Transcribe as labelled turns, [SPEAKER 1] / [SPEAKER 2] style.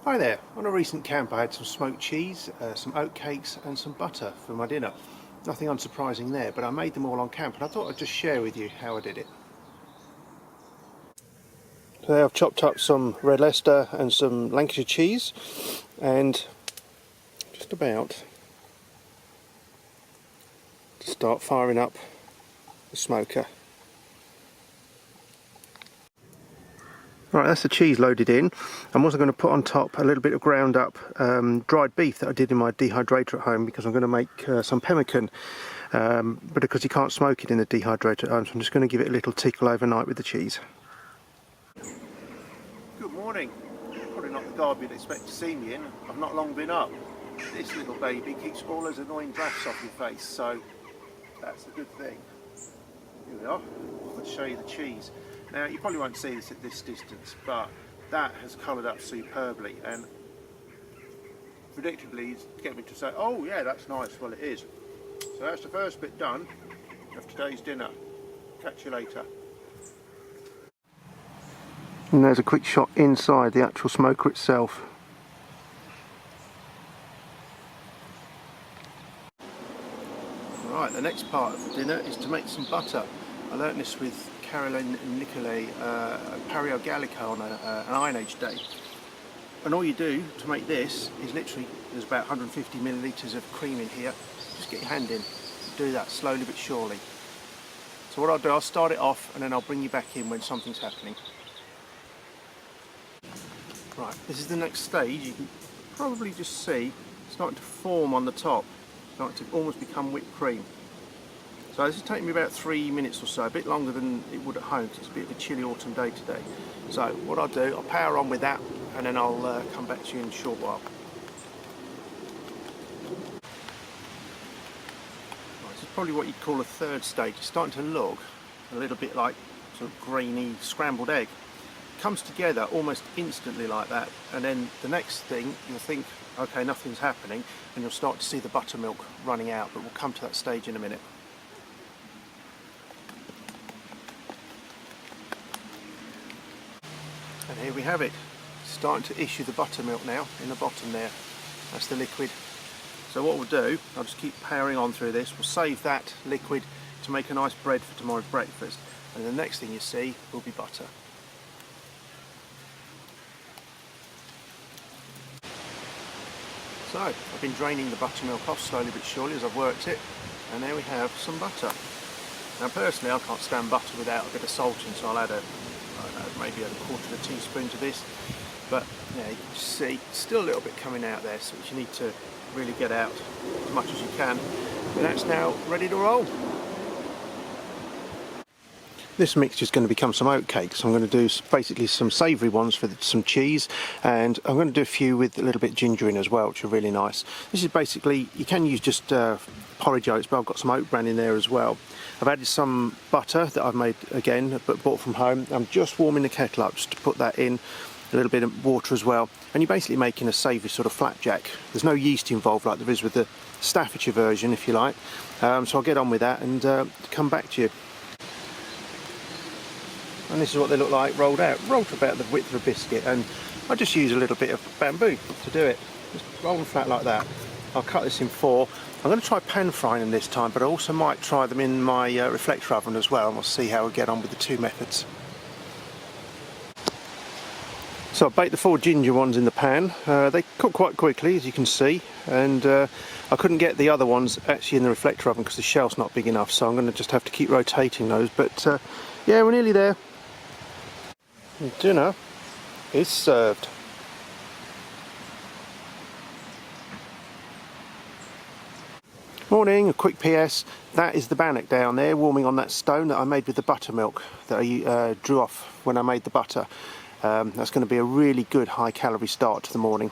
[SPEAKER 1] Hi there. On a recent camp I had some smoked cheese, some oatcakes and some butter for my dinner. Nothing unsurprising there, but I made them all on camp and I thought I'd just share with you how I did it. Today I've chopped up some red Leicester and some Lancashire cheese and just about to start firing up the smoker. Right, that's the cheese loaded in. I'm also going to put on top a little bit of ground up dried beef that I did in my dehydrator at home, because I'm going to make some pemmican, but because you can't smoke it in the dehydrator at home, so I'm just going to give it a little tickle overnight with the cheese. Good morning. Probably not the garb you'd expect to see me in. I've not long been up. This little baby keeps all those annoying drafts off your face, so that's a good thing. Here we are. Let's show you the cheese. Now, you probably won't see this at this distance, but that has coloured up superbly, and predictably it's getting me to say, oh yeah, that's nice. Well, it is. So that's the first bit done of today's dinner. Catch you later. And there's a quick shot inside the actual smoker itself. Right, the next part of the dinner is to make some butter. I learnt this with Caroline and Nicolay Pario Gallico on an Iron Age day. And all you do to make this is literally, there's about 150 millilitres of cream in here. Just get your hand in. Do that slowly but surely. So what I'll do, I'll start it off and then I'll bring you back in when something's happening. Right, this is the next stage. You can probably just see it's starting to form on the top. It's starting to almost become whipped cream. So this is taking me about 3 minutes or so, a bit longer than it would at home because it's a bit of a chilly autumn day today. So what I'll do, I'll power on with that and then I'll come back to you in a short while. Right, this is probably what you'd call a third stage. It's starting to look a little bit like sort of grainy scrambled egg. It comes together almost instantly like that, and then the next thing you'll think, okay, nothing's happening, and you'll start to see the buttermilk running out, but we'll come to that stage in a minute. And here we have it, starting to issue the buttermilk now in the bottom there. That's the liquid. So what we'll do, I'll just keep powering on through this. We'll save that liquid to make a nice bread for tomorrow's breakfast. And the next thing you see will be butter. So I've been draining the buttermilk off slowly but surely as I've worked it. And there we have some butter. Now personally I can't stand butter without a bit of salt in, so I'll add maybe a quarter of a teaspoon to this, but yeah, you can see still a little bit coming out there, so you need to really get out as much as you can. And that's now ready to roll. This mixture is going to become some oatcakes. I'm going to do basically some savoury ones for some cheese, and I'm going to do a few with a little bit of ginger in as well, which are really nice. This is basically, you can use just porridge oats, but I've got some oat bran in there as well. I've added some butter that I've made again, but bought from home. I'm just warming the kettle up just to put that in, a little bit of water as well, and you're basically making a savoury sort of flapjack. There's no yeast involved like there is with the Staffordshire version, if you like. So I'll get on with that and come back to you. And this is what they look like rolled out. Rolled to about the width of a biscuit, and I just use a little bit of bamboo to do it. Just roll them flat like that. I'll cut this in 4. I'm going to try pan frying them this time, but I also might try them in my reflector oven as well, and we'll see how we get on with the two methods. So I baked the 4 ginger ones in the pan. They cook quite quickly, as you can see, and I couldn't get the other ones actually in the reflector oven because the shell's not big enough, so I'm going to just have to keep rotating those. But yeah, we're nearly there. Dinner is served. Morning, a quick PS, that is the bannock down there warming on that stone that I made with the buttermilk that I drew off when I made the butter. That's going to be a really good high calorie start to the morning.